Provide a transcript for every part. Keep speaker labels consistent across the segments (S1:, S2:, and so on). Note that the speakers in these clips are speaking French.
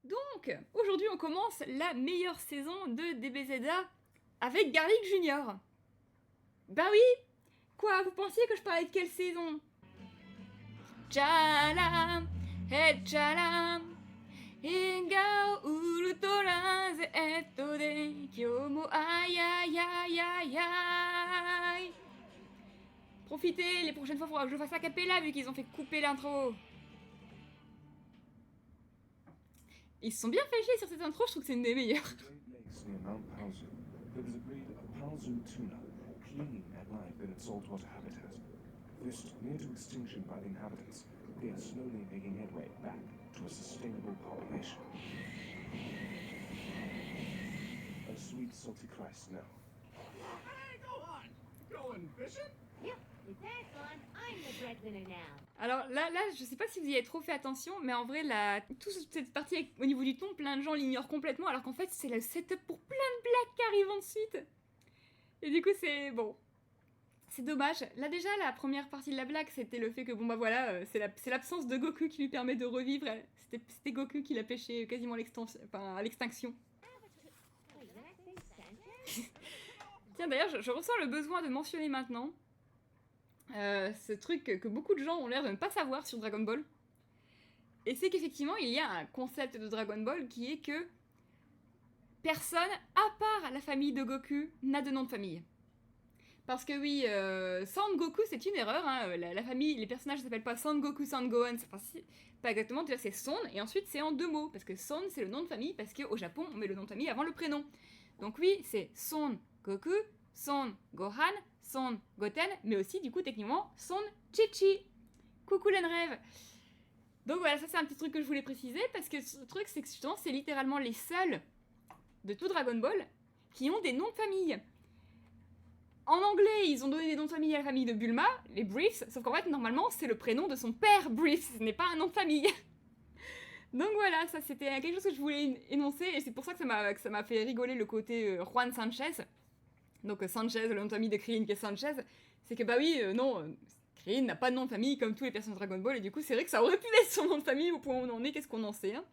S1: Donc, aujourd'hui on commence la meilleure saison de DBZA avec Garlic Junior. Bah oui. Quoi, vous pensiez que je parlais de quelle saison? Chala, chala, inga urutora ze etto de kyomo aïe aïe aïe aïe aïe. Profitez, les prochaines fois faudra que je fasse a cappella vu qu'ils ont fait couper l'intro. Ils se sont bien fait chier sur cette intro, je trouve que c'est une des meilleures.
S2: This near to extinction by the inhabitants, they are slowly making headway back to a sustainable population. A sweet, salty Christ now.
S3: Hey, go on! Going fishing?
S4: Yep, with that on, I'm the breadwinner now.
S1: Alors là, je sais pas si vous y avez trop fait attention, mais en vrai, toute cette partie au niveau du ton, plein de gens l'ignorent complètement, alors qu'en fait, c'est le setup pour plein de blagues qui arrivent ensuite. Et du coup, c'est bon. C'est dommage. Là déjà, la première partie de la blague, c'était le fait que, bon bah voilà, c'est l'absence de Goku qui lui permet de revivre. C'était Goku qui l'a pêché quasiment à l'extinction. Tiens, d'ailleurs, je ressens le besoin de mentionner maintenant ce truc que beaucoup de gens ont l'air de ne pas savoir sur Dragon Ball. Et c'est qu'effectivement, il y a un concept de Dragon Ball qui est que personne, à part la famille de Goku, n'a de nom de famille. Parce que oui, Sangoku, c'est une erreur, hein. La famille, les personnages ne s'appellent pas Sangoku, Sangohan, enfin, pas exactement, déjà c'est Son, et ensuite c'est en 2 mots, parce que Son c'est le nom de famille, parce qu'au Japon on met le nom de famille avant le prénom. Donc oui, c'est Son Goku, Son Gohan, Son Goten, mais aussi du coup techniquement Son Chi-Chi. Coucou l'Enrêve. Donc voilà, ça c'est un petit truc que je voulais préciser, parce que ce truc c'est que justement c'est littéralement les seuls de tout Dragon Ball qui ont des noms de famille. En anglais, ils ont donné des noms de famille à la famille de Bulma, les Briefs, sauf qu'en fait, normalement, c'est le prénom de son père, Briefs, ce n'est pas un nom de famille. Donc voilà, ça c'était quelque chose que je voulais énoncer, et c'est pour ça que ça m'a fait rigoler le côté Juan Sanchez. Donc Sanchez, le nom de famille de Krillin qui est Sanchez, c'est que bah oui, non, Krillin n'a pas de nom de famille comme tous les personnages de Dragon Ball, et du coup c'est vrai que ça aurait pu être son nom de famille au point où on en est, qu'est-ce qu'on en sait, hein.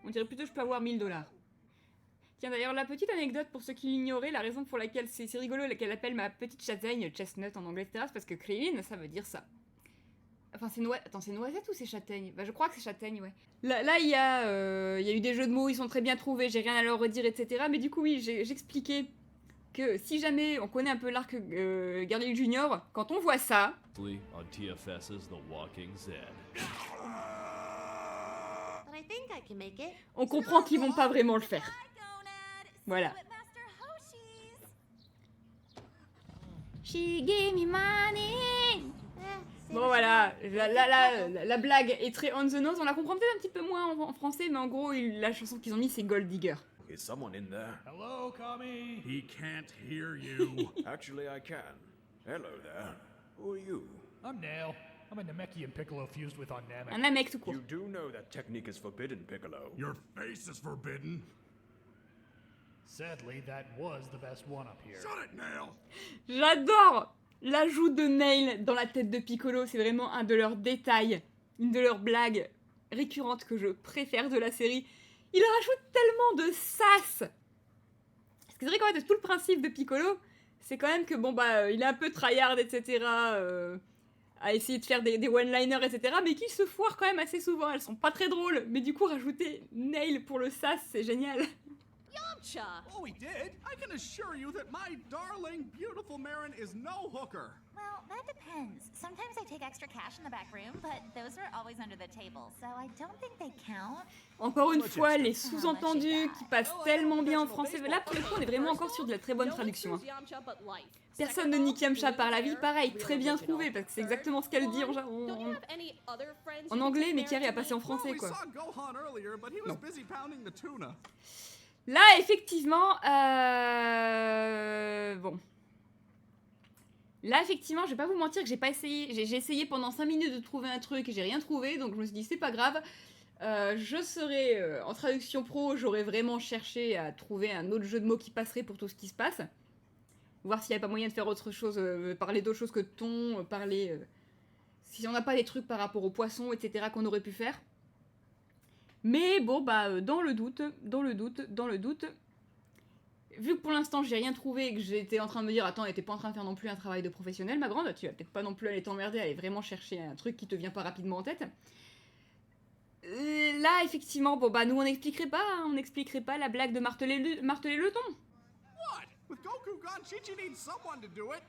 S1: On dirait plutôt que je peux avoir 1000$. Tiens, d'ailleurs, la petite anecdote pour ceux qui l'ignoraient, la raison pour laquelle c'est rigolo qu'elle appelle ma petite châtaigne chestnut en anglais, etc., c'est parce que Krillin, ça veut dire ça. Enfin, c'est noisette ou c'est châtaigne? Bah, je crois que c'est châtaigne, ouais. Là, il y a eu des jeux de mots, ils sont très bien trouvés, j'ai rien à leur redire, etc. Mais du coup, oui, j'expliquais que si jamais on connaît un peu l'arc Garlic Junior, quand on voit ça...
S5: On TFS's The Walking Dead.
S4: But I think I can make it.
S1: On comprend qu'ils vont pas vraiment le faire. Voilà. She gave me money. Bon voilà, la blague est très on the nose, on la comprend peut-être un petit peu moins en français, mais en gros, la chanson qu'ils ont mis c'est Gold Digger.
S2: Is someone in there?
S3: Hello, Kami? He can't hear you.
S2: Actually, I can. Hello there. Who are you?
S3: I'm Nail. I'm a Namekian Piccolo fused with on Namek.
S1: Un Namek tout court.
S2: You do know that technique is forbidden, Piccolo.
S3: Your face is forbidden. Sadly, that was the best one up here. Shut it, Nail!
S1: J'adore l'ajout de Nail dans la tête de Piccolo, c'est vraiment un de leurs détails, une de leurs blagues récurrentes que je préfère de la série. Il rajoute tellement de sass. Parce que c'est vrai qu'en fait, tout le principe de Piccolo, c'est quand même que bon bah, il est un peu tryhard, etc. À essayer de faire des one-liners, etc. Mais qu'il se foire quand même assez souvent. Elles sont pas très drôles, mais du coup, rajouter Nail pour le sass, c'est génial.
S4: Yamcha!
S3: Oh, he did? I can assure you that my darling, beautiful Marin is no hooker.
S6: Well, that depends. Sometimes I take extra cash in the back room, but those are always under the table, so I don't think they count.
S1: Encore une fois, les sous-entendus qui passent tellement bien en français. Là, pour le coup, on est vraiment encore sur de la très bonne traduction. Hein. Personne ne nique Yamcha par la vie, pareil, très bien trouvé, parce que c'est exactement ce qu'elle dit en anglais, mais qui arrive à passer en français, quoi.
S3: Non.
S1: Là, effectivement, bon. Là, effectivement, je vais pas vous mentir que j'ai pas essayé. J'ai essayé pendant 5 minutes de trouver un truc et j'ai rien trouvé, donc je me suis dit, c'est pas grave. Je serai en traduction pro, j'aurais vraiment cherché à trouver un autre jeu de mots qui passerait pour tout ce qui se passe. Voir s'il n'y a pas moyen de faire autre chose, parler d'autre chose que ton, parler si on n'a pas des trucs par rapport aux poissons, etc. qu'on aurait pu faire. Mais bon, bah, dans le doute, vu que pour l'instant j'ai rien trouvé et que j'étais en train de me dire, attends, elle était pas en train de faire non plus un travail de professionnel, ma grande, tu vas peut-être pas non plus aller t'emmerder, aller vraiment chercher un truc qui te vient pas rapidement en tête. Là, effectivement, bon bah, nous on n'expliquerait pas la blague de marteler le thon.
S3: What? With Goku gone, Chi-Chi needs someone to do it.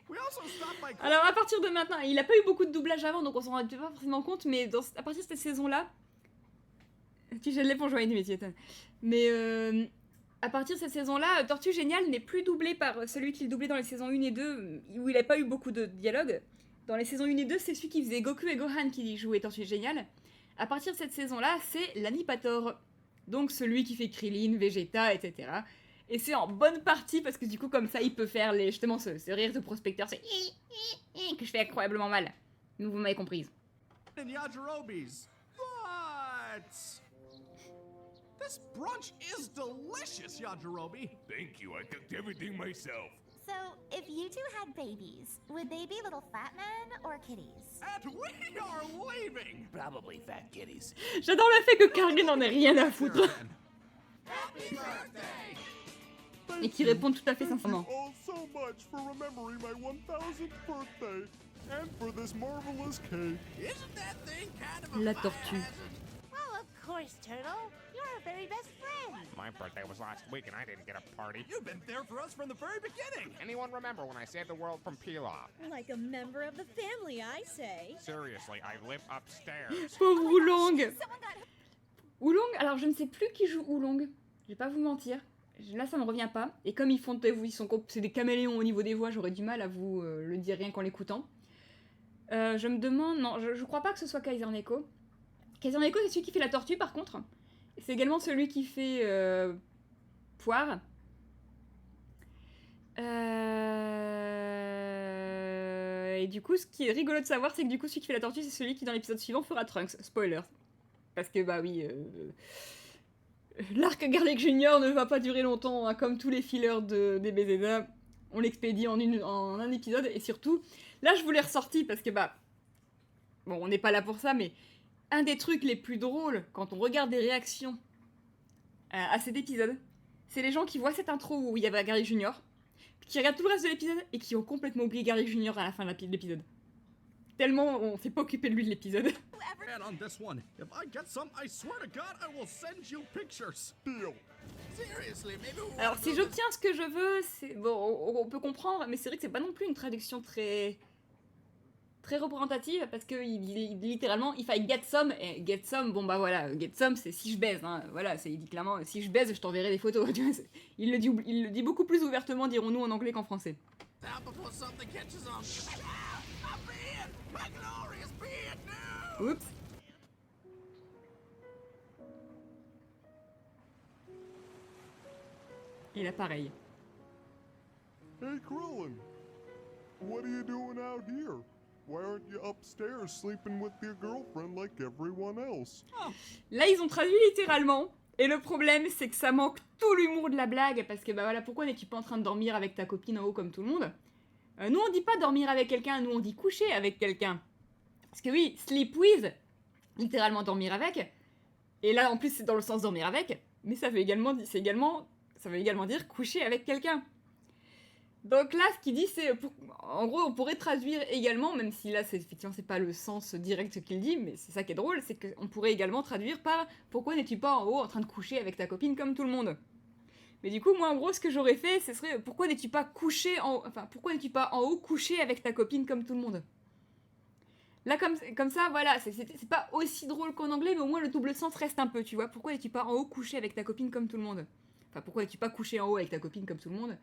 S3: We also stopped by.
S1: Alors à partir de maintenant, il a pas eu beaucoup de doublage avant, donc on s'en rendait pas forcément compte, mais à partir de cette saison-là, tu jettes l'éponge, ouais, mais tu étonnes. Mais à partir de cette saison-là, Tortue Géniale n'est plus doublé par celui qui le doublait dans les saisons 1 et 2, où il a pas eu beaucoup de dialogue. Dans les saisons 1 et 2, c'est celui qui faisait Goku et Gohan qui jouait Tortue Géniale. À partir de cette saison-là, c'est l'animator. Donc celui qui fait Krillin, Vegeta, etc. Et c'est en bonne partie parce que du coup, comme ça, il peut faire justement ce rire de prospecteur, c'est que je fais incroyablement mal. Mais vous m'avez comprise.
S3: And Yajirobe's. But this brunch is delicious, Yajirobe.
S7: Thank you, I cooked everything myself.
S6: So, if you two had babies, would they be little fat men or kitties?
S3: And we are leaving.
S7: Probably fat kitties.
S1: J'adore le fait que Kargen n'en ait rien à foutre.
S3: Happy birthday.
S1: Et qui répond tout à fait sincèrement.
S8: all so much for remembering my 1000th birthday and for this marvelous cake.
S3: Isn't that thing kind of a
S1: La
S3: badass?
S1: tortue.
S4: Well, of course, Turtle. You're our very best friend.
S9: My birthday was last week and I didn't get a party.
S3: You've been there for us from the very beginning.
S9: Anyone remember when I saved the world from Pilaf?
S10: Like a member of the family, I say.
S9: Seriously, I live upstairs.
S1: Pauvre Oolong.
S6: Someone got
S1: Oolong, alors je ne sais plus qui joue Oolong. Je vais pas vous mentir. Là, ça me revient pas. Et comme c'est des caméléons au niveau des voix, j'aurais du mal à vous le dire rien qu'en l'écoutant. Je me demande... Non, je crois pas que ce soit Kaiser Neko. Kaiser Neko, c'est celui qui fait la tortue, par contre. C'est également celui qui fait Poire. Et du coup, ce qui est rigolo de savoir, c'est que du coup, celui qui fait la tortue, c'est celui qui, dans l'épisode suivant, fera Trunks. Spoiler. Parce que, bah oui... L'arc Garlic Junior ne va pas durer longtemps, hein, comme tous les fillers des BZA. On l'expédie en un épisode, et surtout, là je vous l'ai ressorti parce que bah... Bon, on n'est pas là pour ça, mais un des trucs les plus drôles, quand on regarde des réactions à cet épisode, c'est les gens qui voient cette intro où il y avait Garlic Junior, qui regardent tout le reste de l'épisode, et qui ont complètement oublié Garlic Junior à la fin de l'épisode. Tellement on s'est pas occupé de lui de l'épisode.
S3: And on this one, if I get some, I swear to God, I will send you pictures. Deal. Seriously, maybe we'll
S1: Alors si j'obtiens ce que je veux, c'est bon, on peut comprendre, mais c'est vrai que c'est pas non plus une traduction très représentative parce que littéralement if I get some, et get some, bon bah voilà, get some c'est si je baise, hein, voilà, il dit clairement si je baise, je t'enverrai des photos. Tu vois, il le dit beaucoup plus ouvertement, dirons-nous, en anglais qu'en français.
S3: Down before something catches on. Ah, I'm being my glorious being now.
S1: Oups. Et là pareil.
S8: Hey, Krillin. What are you doing out here? Why aren't you upstairs sleeping with your girlfriend like everyone else?
S1: Là ils ont traduit littéralement. Et le problème, c'est que ça manque tout l'humour de la blague, parce que bah voilà, pourquoi n'es-tu pas en train de dormir avec ta copine en haut comme tout le monde? Nous on dit pas dormir avec quelqu'un, nous on dit coucher avec quelqu'un. Parce que oui, sleep with, littéralement dormir avec, et là en plus c'est dans le sens dormir avec, mais ça veut également dire coucher avec quelqu'un. Donc là, ce qu'il dit, c'est... En gros, on pourrait traduire également, même si là, effectivement, c'est pas le sens direct qu'il dit, mais c'est ça qui est drôle, c'est qu'on pourrait également traduire par « Pourquoi n'es-tu pas en haut en train de coucher avec ta copine comme tout le monde ?» Mais du coup, moi, en gros, ce que j'aurais fait, ce serait « Pourquoi n'es-tu pas pourquoi n'es-tu pas en haut couché avec ta copine comme tout le monde ?» Là, comme ça, voilà, c'est pas aussi drôle qu'en anglais, mais au moins le double sens reste un peu, tu vois. Pourquoi n'es-tu pas en haut couché avec ta copine comme tout le monde? Enfin, pourquoi n'es-tu pas couché en haut avec ta copine comme tout le monde?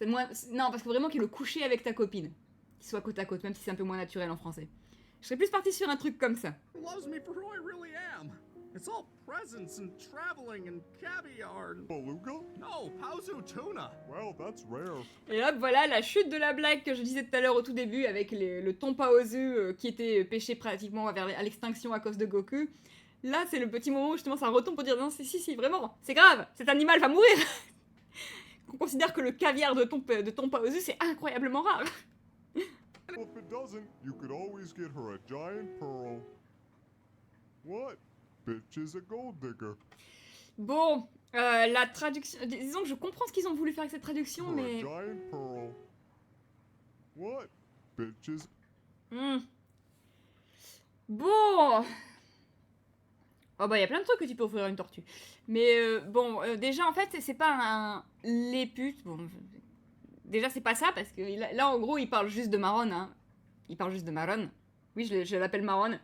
S1: Non, parce que vraiment qu'il le coucher avec ta copine. Qu'il soit côte à côte, même si c'est un peu moins naturel en français. Je serais plus partie sur un truc comme ça.
S3: Loves me for who I really am. It's all presents and traveling and caviar.
S8: Beluga?
S3: No, Paozu tuna.
S8: Well, that's rare.
S1: Et hop, voilà la chute de la blague que je disais tout à l'heure au tout début avec le thon Paozu qui était pêché pratiquement à l'extinction à cause de Goku. Là, c'est le petit moment où justement ça retombe pour dire non, si, vraiment, c'est grave, cet animal va mourir. On considère que le caviar de thon Paozu, c'est incroyablement rare.
S8: Well, if it doesn't, you could always get her a giant pearl. What? Bitch is a gold digger.
S1: Bon, la traduction... Disons que je comprends ce qu'ils ont voulu faire avec cette traduction,
S8: Her
S1: mais...
S8: a giant pearl. What? Bitch is...
S1: Bon... Oh bah, il y a plein de trucs que tu peux offrir à une tortue. Mais bon, déjà, en fait, c'est pas un... Les putes... Bon, déjà, c'est pas ça, parce que là, en gros, il parle juste de Maron, hein. Il parle juste de Maron. Oui, je l'appelle Maron.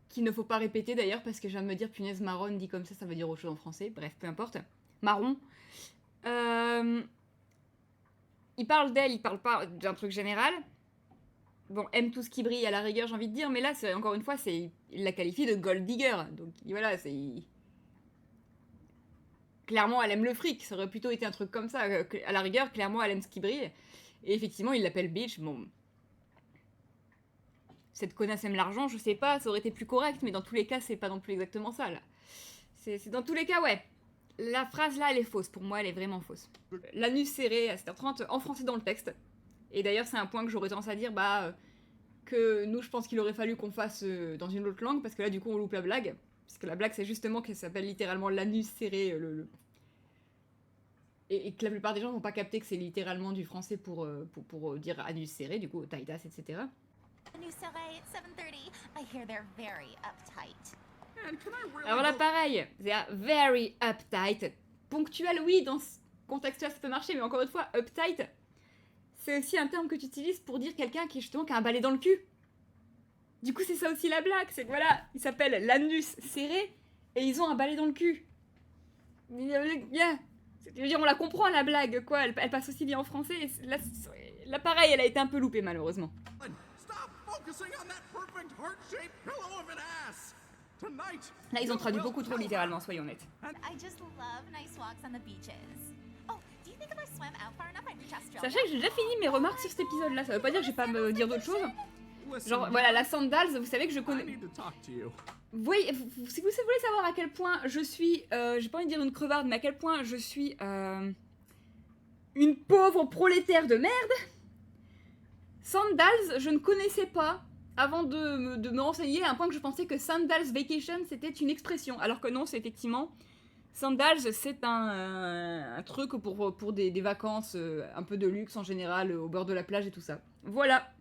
S1: Qu'il ne faut pas répéter, d'ailleurs, parce que je viens de me dire, punaise, Maron, dit comme ça veut dire autre chose en français. Bref, peu importe. Marron. Il parle d'elle, il parle pas d'un truc général. Bon, aime tout ce qui brille à la rigueur, j'ai envie de dire, mais là, encore une fois, il la qualifie de gold digger. Donc voilà, c'est... Clairement, elle aime le fric, ça aurait plutôt été un truc comme ça. À la rigueur, clairement, elle aime ce qui brille. Et effectivement, il l'appelle bitch, bon... Cette connasse aime l'argent, je sais pas, ça aurait été plus correct, mais dans tous les cas, c'est pas non plus exactement ça, là. C'est dans tous les cas, ouais. La phrase là, elle est fausse, pour moi, elle est vraiment fausse. L'anus serré à 7h30, en français dans le texte. Et d'ailleurs, c'est un point que j'aurais tendance à dire, que nous, je pense qu'il aurait fallu qu'on fasse dans une autre langue, parce que là, du coup, on loupe la blague. Parce que la blague, c'est justement qu'elle s'appelle littéralement l'anus serré, Et que la plupart des gens n'ont pas capté que c'est littéralement du français pour dire anus serré, du coup, taitas, etc.
S6: Anus serré, 7:30. I hear they're very uptight.
S1: Alors là, pareil, c'est very uptight. Ponctuel, oui, dans ce contexte-là, ça peut marcher, mais encore une fois, uptight, c'est aussi un terme que tu utilises pour dire quelqu'un qui, justement, qui a un balai dans le cul. Du coup, c'est ça aussi la blague, c'est que voilà, ils s'appellent l'anus serré, et ils ont un balai dans le cul. Bien. Je veux dire, on la comprend, la blague, quoi, elle passe aussi bien en français, et là, pareil, elle a été un peu loupée, malheureusement. Là, ils ont traduit beaucoup trop littéralement, soyons honnêtes.
S6: I just love nice walks on the beaches. Oh, do you think if I swam out far enough I'd reach Australia?
S1: Sachez que j'ai déjà fini mes remarques sur cet épisode-là, ça veut pas dire que je vais pas me dire d'autres choses. Genre, voilà, la Sandals, vous savez que je connais... Voyez, si vous voulez savoir à quel point je suis... j'ai pas envie de dire une crevarde, mais à quel point je suis... une pauvre prolétaire de merde. Sandals, je ne connaissais pas avant de me renseigner à un point que je pensais que Sandals Vacation, c'était une expression. Alors que non, c'est effectivement... Sandals, c'est un truc pour des vacances un peu de luxe en général, au bord de la plage et tout ça. Voilà.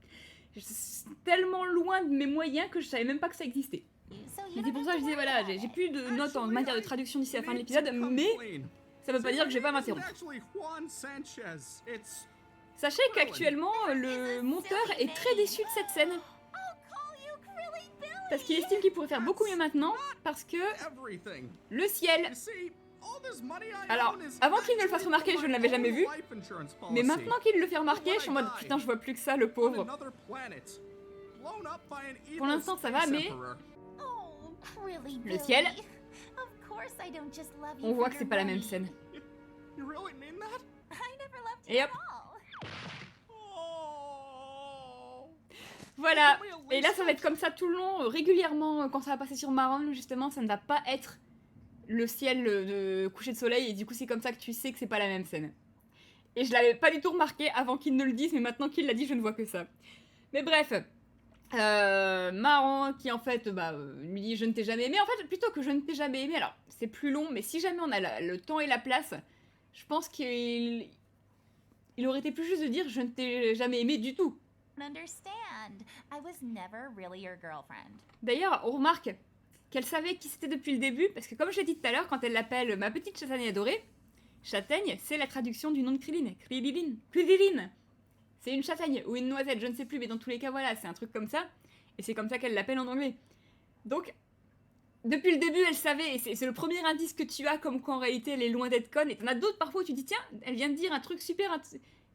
S1: C'est tellement loin de mes moyens que je savais même pas que ça existait. Et c'est pour ça que je disais, voilà, j'ai plus de notes en matière de traduction d'ici la fin de l'épisode, mais ça veut pas dire que je vais pas m'interrompre. Sachez qu'actuellement, le monteur est très déçu de cette scène. Parce qu'il estime qu'il pourrait faire beaucoup mieux maintenant, parce que le ciel... Alors, avant qu'il ne le fasse remarquer, je ne l'avais jamais vu, mais maintenant qu'il le fait remarquer, je suis en mode putain, je vois plus que ça, le pauvre. Pour l'instant, ça va, mais... Le ciel... On voit que c'est pas la même scène. Et hop. Voilà, et là ça va être comme ça tout le long, régulièrement, quand ça va passer sur Maron, justement, ça ne va pas être le ciel de coucher de soleil, et du coup c'est comme ça que tu sais que c'est pas la même scène. Et je l'avais pas du tout remarqué avant qu'il ne le dise, mais maintenant qu'il l'a dit, je ne vois que ça. Mais bref, Maron qui en fait, lui dit je ne t'ai jamais aimé, en fait plutôt que je ne t'ai jamais aimé, alors c'est plus long, mais si jamais on a le temps et la place, je pense qu'il aurait été plus juste de dire je ne t'ai jamais aimé du tout. D'ailleurs, on remarque qu'elle savait qui c'était depuis le début, parce que comme je l'ai dit tout à l'heure, quand elle l'appelle ma petite châtaigne adorée, châtaigne, c'est la traduction du nom de Krillin. Krillin. C'est une châtaigne, ou une noisette, je ne sais plus, mais dans tous les cas, voilà, c'est un truc comme ça, et c'est comme ça qu'elle l'appelle en anglais. Donc, depuis le début, elle savait, et c'est le premier indice que tu as, comme qu'en réalité, elle est loin d'être conne, et t'en as d'autres parfois où tu dis, tiens, elle vient de dire un truc super,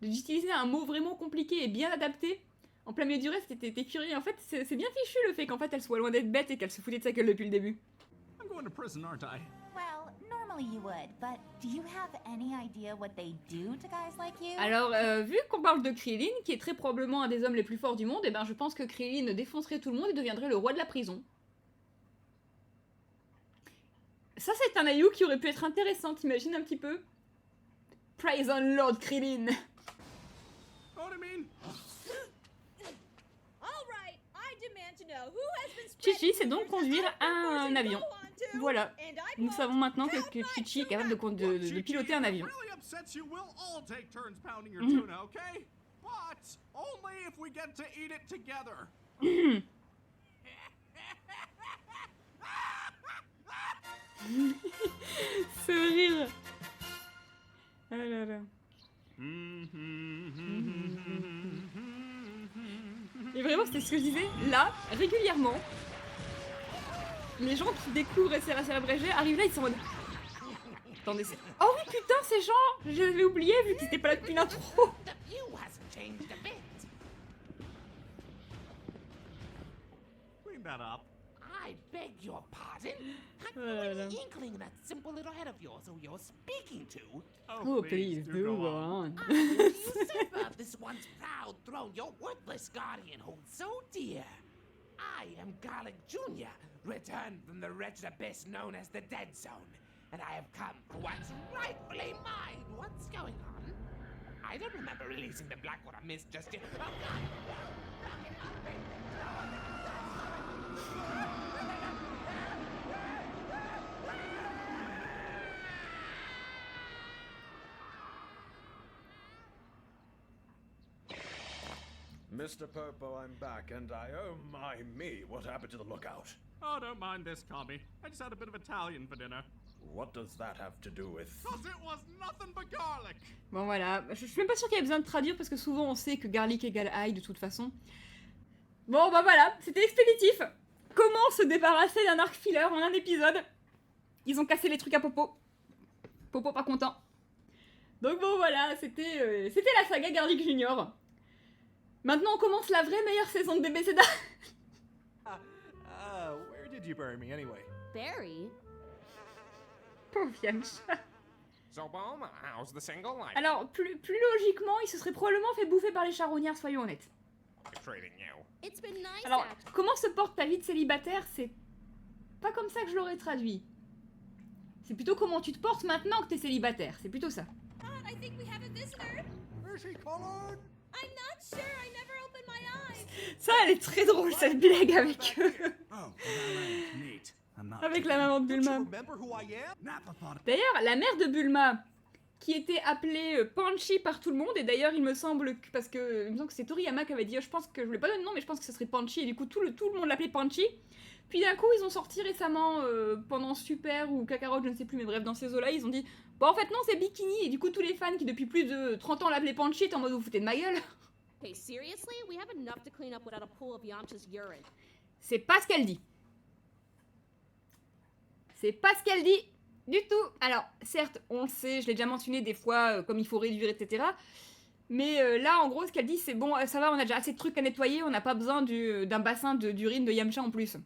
S1: d'utiliser un mot vraiment compliqué et bien adapté, en plein milieu du reste, t'es curieux. En fait, c'est bien fichu le fait qu'en fait elle soit loin d'être bête et qu'elle se foutait de sa gueule depuis le début.
S6: Well, normally you would, but do you have any idea what they do to guys like you?
S1: Alors, vu qu'on parle de Krillin, qui est très probablement un des hommes les plus forts du monde, eh ben je pense que Krillin défoncerait tout le monde et deviendrait le roi de la prison. Ça, c'est un aïou qui aurait pu être intéressant, t'imagines un petit peu? Prison Lord Krillin.
S3: Oh what I mean?
S10: All right, I demand to know who has been
S1: Chi-Chi sait donc conduire un avion. Voilà. Nous savons maintenant que Chi-Chi est capable de piloter un avion.
S3: Really upsets you, we'll all take turns pounding your tuna, okay? But only if we get to eat it together.
S1: Ce rire. Ah là là. Et vraiment, c'était ce que je disais. Là, régulièrement, les gens qui découvrent SRA Célébrégé arrivent là, ils sont en mode... Attendez, c'est... Oh oui, putain, ces gens, je l'avais oublié vu qu'ils étaient pas là depuis l'intro.
S7: The view hasn't changed a bit.
S3: Clean that up.
S7: I beg your pardon? Have you any inkling that simple little head of yours who you're speaking to?
S1: Oh, please do go on.
S7: You usurper this once proud throne your worthless guardian holds so dear. I am Garlic Jr., returned from the wretched abyss known as the Dead Zone, and I have come for what's rightfully mine. What's going on? I don't remember releasing the Blackwater Mist just yet. Oh, God!
S11: Mr. Popo, I'm back, and oh my me, what happened to the lookout?
S3: Oh, don't mind this, Kami. I just had a bit of Italian for dinner.
S11: What does that have to do with...
S3: Cause it was nothing but garlic!
S1: Bon voilà, je suis même pas sûre qu'il y ait besoin de traduire parce que souvent on sait que garlic égale ail de toute façon. Bon bah voilà, c'était expéditif. Comment se débarrasser d'un arc filler en un épisode? Ils ont cassé les trucs à Popo. Popo pas content. Donc bon voilà, c'était la saga Garlic Junior. Maintenant on commence la vraie meilleure saison de DBZ.
S12: Where did you bury me anyway?
S10: Bury?
S1: Pauvre Yamcha.
S9: So, Bulma, how's the single life?
S1: Alors, plus logiquement, il se serait probablement fait bouffer par les charognards, soyons honnêtes.
S9: Treating you.
S10: It's been nice.
S1: Alors, comment se porte ta vie de célibataire, c'est pas comme ça que je l'aurais traduit. C'est plutôt comment tu te portes maintenant que t'es célibataire, c'est plutôt ça.
S10: I think we have a visitor.
S3: Where's she, Colin?
S10: I'm not sure. I never opened my eyes.
S1: Ça, elle est très drôle, cette blague avec eux.
S3: Oh, well, that neat. I'm not
S1: Avec la maman de Bulma.
S3: remember who I am? Nappa thought
S1: D'ailleurs, la mère de Bulma, qui était appelée Panchi par tout le monde, et d'ailleurs, il me semble que, parce que, il me semble que c'est Toriyama qui avait dit, je pense que, je voulais pas donner de nom, mais je pense que ce serait Panchi, et du coup, tout le monde l'appelait Panchi. Puis d'un coup, ils ont sorti récemment, pendant Super ou Kakarot, je ne sais plus, mais bref, dans ces eaux-là, ils ont dit, bon, en fait, non, c'est Bikini, et du coup, tous les fans qui, depuis plus de 30 ans, l'appelaient Panchi, étaient en mode, vous foutez de ma gueule.
S10: Hey, seriously? We have enough to clean up without a pool of Yamcha's urine.
S1: C'est pas ce qu'elle dit. C'est pas ce qu'elle dit du tout. Alors, certes, on le sait, je l'ai déjà mentionné des fois, comme il faut réduire, etc. Mais là, en gros, ce qu'elle dit, c'est bon, ça va, on a déjà assez de trucs à nettoyer, on n'a pas besoin d'un bassin d'urine de Yamcha en plus.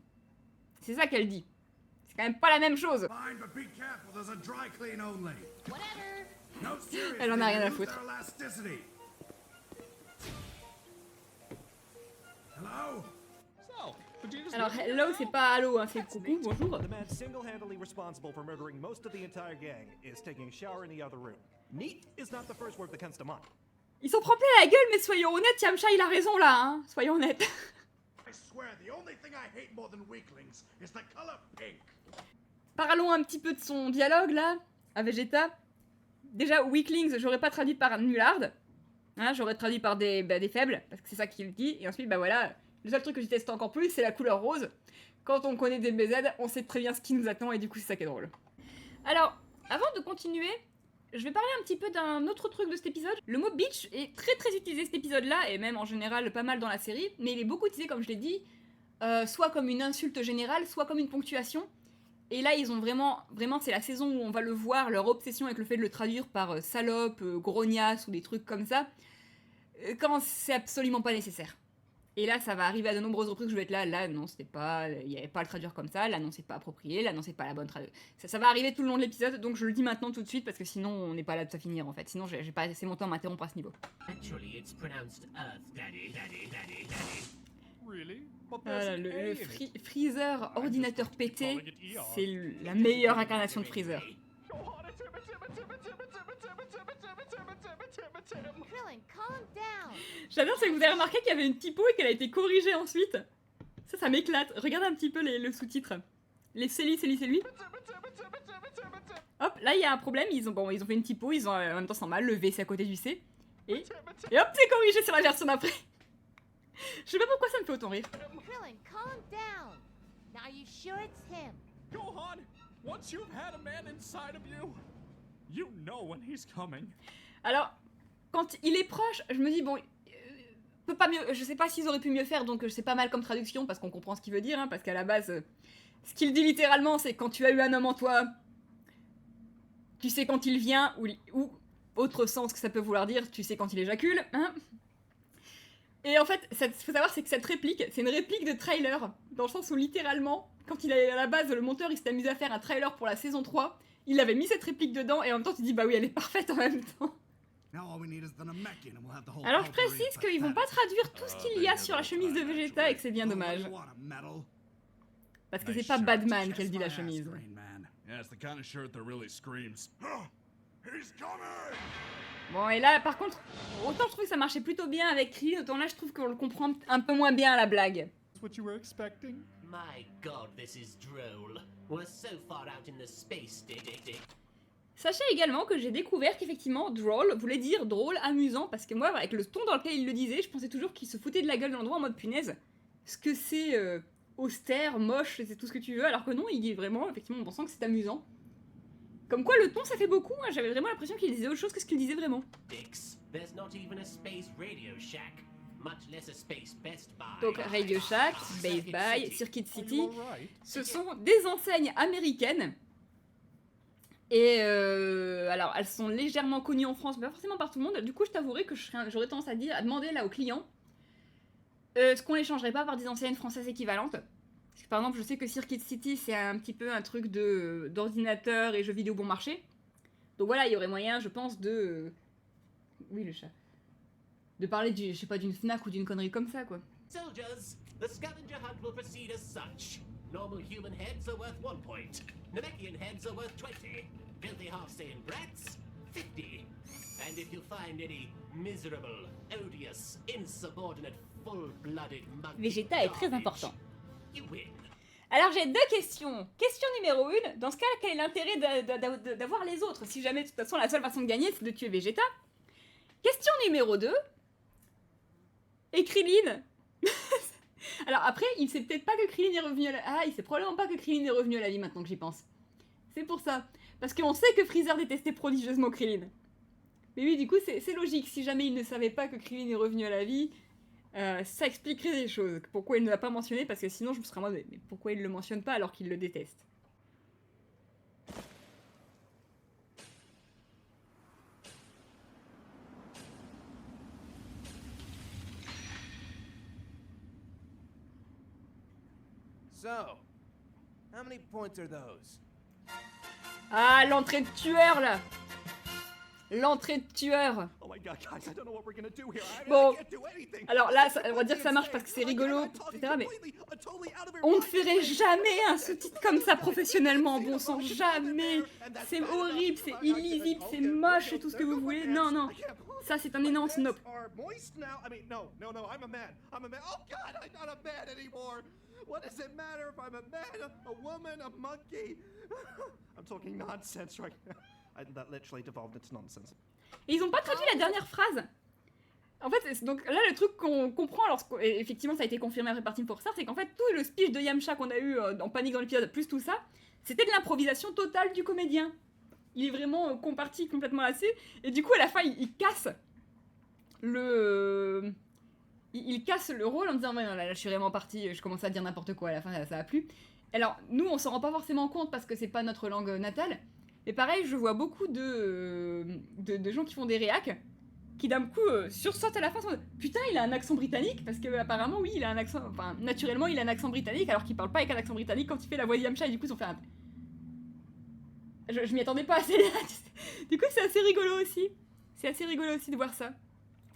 S1: C'est ça qu'elle dit. C'est quand même pas la même chose.
S3: Fine, but be careful, there's a dry clean only.
S10: Whatever.
S3: No, seriously,
S1: Elle en a rien à
S3: lose
S1: foutre.
S3: their elasticity. Hello?
S12: So, Vegeta's
S1: Alors, hello, c'est pas hello, hein, c'est coucou, bonjour.
S12: The man single-handedly responsible for murdering most of the entire gang is taking a shower in the other room. Neat is not the first word that comes to mind.
S1: Ils s'en prend plein la gueule, mais soyons honnêtes, Yamcha, il a raison là, hein. Soyons honnêtes.
S3: I swear, the only thing I hate more than weaklings is the color pink.
S1: Parlons un petit peu de son dialogue là, à Vegeta. Déjà, Weaklings, j'aurais pas traduit par nullard. Hein, j'aurais traduit par des faibles, parce que c'est ça qu'il dit. Et ensuite, bah voilà, le seul truc que je déteste encore plus, c'est la couleur rose. Quand on connaît des BZ, on sait très bien ce qui nous attend, et du coup, c'est ça qui est drôle. Alors, avant de continuer, je vais parler un petit peu d'un autre truc de cet épisode. Le mot bitch est très très utilisé cet épisode-là, et même en général pas mal dans la série, mais il est beaucoup utilisé, comme je l'ai dit, soit comme une insulte générale, soit comme une ponctuation. Et là, ils ont vraiment, c'est la saison où on va le voir, leur obsession avec le fait de le traduire par salope, grognasse ou des trucs comme ça, quand c'est absolument pas nécessaire. Et là, ça va arriver à de nombreuses reprises où je vais être là non, c'était pas, il n'y avait pas à le traduire comme ça, là non, c'est pas approprié, là non, c'est pas la bonne traduction. Ça va arriver tout le long de l'épisode, donc je le dis maintenant tout de suite parce que sinon, on n'est pas là de ça finir en fait. Sinon, j'ai pas assez mon temps à m'interrompre à ce niveau.
S7: Actually, it's pronounced Earth, Daddy, Daddy, Daddy, Daddy.
S12: Really?
S1: Voilà, le Freezer ordinateur pété, c'est la meilleure incarnation de Freezer.
S4: Krillin, calm down.
S1: J'adore, c'est que vous avez remarqué qu'il y avait une typo et qu'elle a été corrigée ensuite. Ça m'éclate. Regardez un petit peu le sous-titre. Les c'est lui. Hop, là il y a un problème, ils ont fait une typo, ils ont en même temps c'est normal, le V c'est à côté du C. Et hop, c'est corrigé sur la version d'après. Je sais pas pourquoi ça me fait autant rire.
S4: Krillin, calm down. Now are you sure it's him?
S3: Gohan, once you've had a man inside of you, you know when he's coming.
S1: Alors, quand il est proche, je me dis bon, peut pas mieux, je sais pas s'ils auraient pu mieux faire, donc c'est pas mal comme traduction parce qu'on comprend ce qu'il veut dire, hein, parce qu'à la base, ce qu'il dit littéralement, c'est quand tu as eu un homme en toi, tu sais quand il vient, ou autre sens que ça peut vouloir dire, tu sais quand il éjacule, hein. Et en fait, faut savoir, c'est que cette réplique, c'est une réplique de trailer, dans le sens où littéralement, quand il a à la base, le monteur, il s'est amusé à faire un trailer pour la saison 3, il avait mis cette réplique dedans, et en même temps, tu dis, bah oui, elle est parfaite en même temps. Alors je précise qu'ils vont pas traduire tout ce qu'il y a sur la chemise de Vegeta et que c'est bien dommage. Parce que c'est pas Badman qu'elle dit la chemise. Bon et là par contre, autant je trouve que ça marchait plutôt bien avec Krillin, autant là je trouve qu'on le comprend un peu moins bien à la blague.
S13: My god, this is droll. We're so far out in the space.
S1: Sachez également que j'ai découvert qu'effectivement droll voulait dire drôle, amusant, parce que moi avec le ton dans lequel il le disait, je pensais toujours qu'il se foutait de la gueule de l'endroit en mode punaise. Ce que c'est austère, moche, c'est tout ce que tu veux, alors que non, il dit vraiment, effectivement, en pensant que c'est amusant. Comme quoi le ton ça fait beaucoup, hein, j'avais vraiment l'impression qu'il disait autre chose que ce qu'il disait vraiment. Donc Radio Shack, Base Buy, Circuit City, ce sont des enseignes américaines. Et alors elles sont légèrement connues en France, mais pas forcément par tout le monde. Du coup je t'avouerai que j'aurais tendance à demander là aux clients est-ce qu'on les changerait pas par des enseignes françaises équivalentes. Parce que par exemple je sais que Circuit City c'est un petit peu un truc d'ordinateur et jeux vidéo bon marché. Donc voilà, il y aurait moyen je pense de... Oui le chat. De parler je sais pas d'une Fnac ou d'une connerie comme ça quoi.
S13: Soldiers, the scavenger hunt will proceed as such. Normal human heads are worth 1 point. Namekian heads are worth 20. Filthy half-sane brats, 50. And if you find any miserable, odious, insubordinate, full-blooded monkeys,
S1: Vegeta est très important.
S13: You win.
S1: Alors j'ai deux questions. Question numéro 1, dans ce cas, quel est l'intérêt d'avoir les autres? Si jamais, de toute façon, la seule façon de gagner, c'est de tuer Vegeta. Question numéro 2. Et Krillin. Alors après, il sait peut-être pas que Krillin est revenu à la... Ah, il sait probablement pas que Krillin est revenu à la vie maintenant que j'y pense. C'est pour ça. Parce qu'on sait que Freezer détestait prodigieusement Krillin. Mais oui, du coup, c'est logique. Si jamais il ne savait pas que Krillin est revenu à la vie, ça expliquerait des choses. Pourquoi il ne l'a pas mentionné? Parce que sinon, je me serais demandé, mais pourquoi il le mentionne pas alors qu'il le déteste?
S14: So, how many points are those?
S1: Ah, l'entrée de tueur, là! L'entrée de tueur! Bon, alors là, on va dire que ça marche parce que c'est rigolo, etc., mais on ne ferait jamais un sous-titre comme ça professionnellement, bon sang, jamais! C'est horrible, c'est illisible, c'est moche et tout ce que vous voulez, non, non! Ça, c'est un énorme snob.
S12: What does it matter if I'm a man, a woman, a monkey? I'm talking nonsense right now. That literally devolved into nonsense.
S1: Et ils ont pas traduit la dernière phrase. En fait, donc là, le truc qu'on comprend, effectivement, ça a été confirmé après par Team Forcer, c'est qu'en fait, tout le speech de Yamcha qu'on a eu en panique dans l'épisode, plus tout ça, c'était de l'improvisation totale du comédien. Il est vraiment comparti complètement lassé, et du coup, à la fin, il casse le... Il casse le rôle en disant ouais, non, là, je suis vraiment parti, je commence à dire n'importe quoi à la fin, ça a plu. Alors, nous, on s'en rend pas forcément compte parce que c'est pas notre langue natale. Mais pareil, je vois beaucoup de gens qui font des réacs qui d'un coup sursautent à la fin. Putain, il a un accent britannique parce que apparemment, oui, il a un accent. Enfin, naturellement, il a un accent britannique alors qu'il parle pas avec un accent britannique quand il fait la voix de Yamcha et du coup, ils ont fait un. Je m'y attendais pas assez. Du coup, c'est assez rigolo aussi. C'est assez rigolo aussi de voir ça.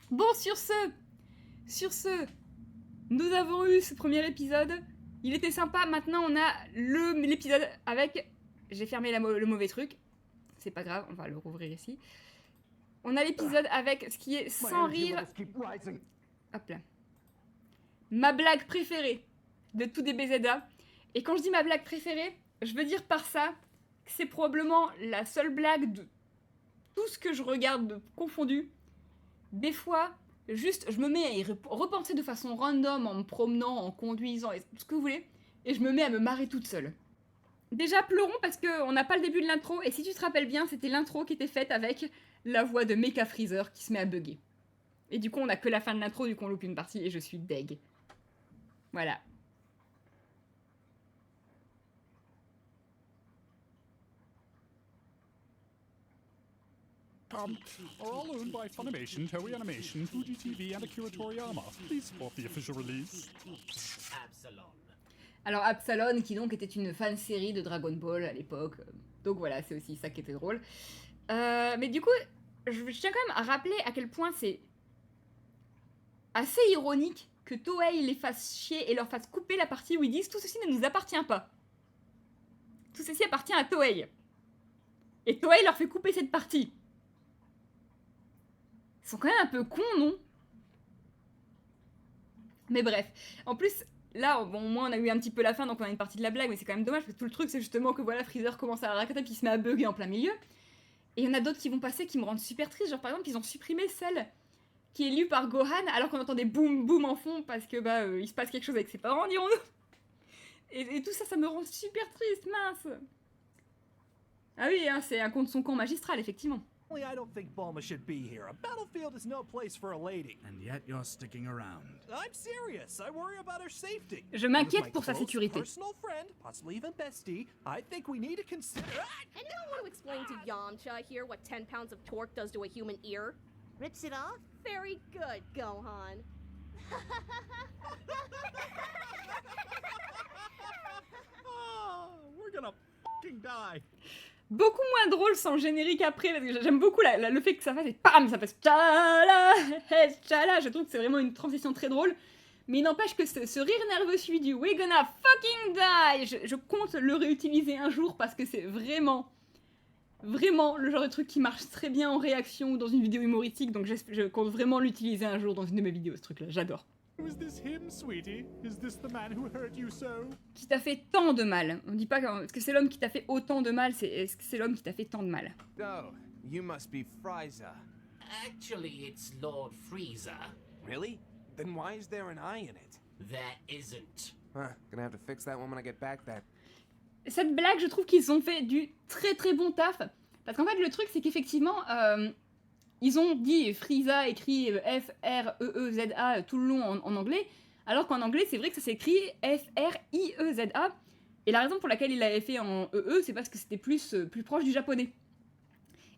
S1: Bon, sur ce, nous avons eu ce premier épisode. Il était sympa. Maintenant, on a l'épisode avec... J'ai fermé le mauvais truc. C'est pas grave, on va le rouvrir ici. On a l'épisode avec ce qui est sans rire. Hop là. Ma blague préférée de tout DBZA. Et quand je dis ma blague préférée, je veux dire par ça que c'est probablement la seule blague de tout ce que je regarde confondu. Des fois, juste, je me mets à y repenser de façon random en me promenant, en conduisant, et tout ce que vous voulez, et je me mets à me marrer toute seule. Déjà, pleurons parce qu'on n'a pas le début de l'intro, et si tu te rappelles bien, c'était l'intro qui était faite avec la voix de Mecha Freezer qui se met à bugger. Et du coup, on n'a que la fin de l'intro, du coup on loupe une partie, et je suis deg. Voilà.
S15: Are all owned by Funimation, Toei Animation, Fuji TV, and Akira Toriyama. Please support the official release.
S13: Absalon.
S1: Alors Absalon, qui donc était une fan série de Dragon Ball à l'époque. Donc voilà, c'est aussi ça qui était drôle. Mais du coup, je tiens quand même à rappeler à quel point c'est assez ironique que Toei les fasse chier et leur fasse couper la partie où ils disent « Tout ceci ne nous appartient pas. Tout ceci appartient à Toei. » Et Toei leur fait couper cette partie. Ils sont quand même un peu cons, non? Mais bref. En plus, là, bon, au moins on a eu un petit peu la fin, donc on a une partie de la blague, mais c'est quand même dommage, parce que tout le truc, c'est justement que voilà, Freezer commence à raconter, puis il se met à bugger en plein milieu. Et il y en a d'autres qui vont passer, qui me rendent super triste. Genre, par exemple, ils ont supprimé celle qui est lue par Gohan, alors qu'on entend des boum boum en fond, parce que, il se passe quelque chose avec ses parents, dirons-nous. Et tout ça, ça me rend super triste, mince. Ah oui, hein, c'est un conte son camp magistral, effectivement.
S16: I don't think Bulma should be here. A battlefield is no place for a lady.
S3: And yet you're sticking around.
S16: I'm serious. I worry about her safety.
S1: Je m'inquiète pour sa sécurité.
S16: Personal friend, possibly even bestie. I think we need to consider.
S10: And now I want to explain to Yamcha here what 10 pounds of torque does to a human ear.
S4: Rips it off?
S10: Very good, Gohan.
S3: Oh, we're gonna fucking die.
S1: Beaucoup moins drôle sans générique après, parce que j'aime beaucoup le fait que ça fasse et pam, ça fasse tchala, tchala. Je trouve que c'est vraiment une transition très drôle. Mais il n'empêche que ce rire nerveux suivi du We're gonna fucking die, je compte le réutiliser un jour parce que c'est vraiment le genre de truc qui marche très bien en réaction ou dans une vidéo humoristique. Donc je compte vraiment l'utiliser un jour dans une de mes vidéos, ce truc-là, j'adore.
S15: Is this him, sweetie? Is this the man who hurt you so?
S1: Qui t'a fait tant de mal. On dit pas que c'est l'homme qui t'a fait autant de mal, est-ce que c'est l'homme qui t'a fait tant de mal?
S14: Oh, you must be Frieza.
S13: Actually, it's Lord Frieza.
S14: Really? Then why is there an eye in it?
S13: There isn't.
S14: Gonna have to fix that one when I get back then.
S1: Cette blague, je trouve qu'ils ont fait du très très bon taf. Parce qu'en fait, le truc, c'est qu'effectivement, ils ont dit Frieza écrit F-R-E-E-Z-A tout le long en anglais, alors qu'en anglais, c'est vrai que ça s'écrit F-R-I-E-Z-A. Et la raison pour laquelle il l'avait fait en E-E, c'est parce que c'était plus proche du japonais.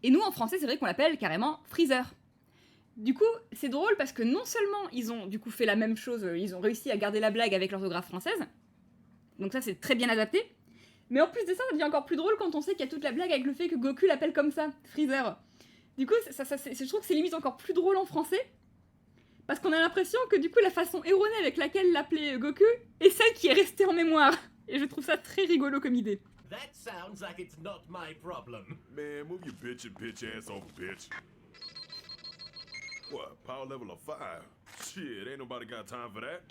S1: Et nous, en français, c'est vrai qu'on l'appelle carrément Freezer. Du coup, c'est drôle parce que non seulement ils ont du coup fait la même chose, ils ont réussi à garder la blague avec l'orthographe française, donc ça c'est très bien adapté, mais en plus de ça, ça devient encore plus drôle quand on sait qu'il y a toute la blague avec le fait que Goku l'appelle comme ça, Freezer. Du coup, je trouve que c'est limite encore plus drôle en français, parce qu'on a l'impression que du coup la façon erronée avec laquelle l'appelait Goku est celle qui est restée en mémoire, et je trouve ça très rigolo comme idée.
S13: That sounds like it's not my problem.
S8: Man, move your bitch ass over, bitch. What, power level of 5? Shit, ain't nobody got time for that.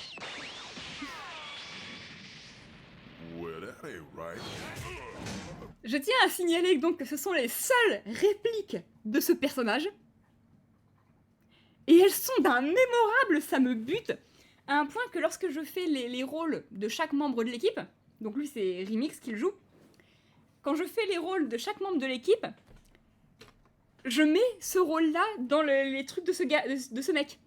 S8: Well, that ain't right.
S1: Je tiens à signaler donc que ce sont les seules répliques de ce personnage. Et elles sont d'un mémorable, ça me bute, à un point que lorsque je fais les rôles de chaque membre de l'équipe, donc lui c'est Remix qui le joue, quand je fais les rôles de chaque membre de l'équipe, je mets ce rôle-là dans les trucs de ce mec.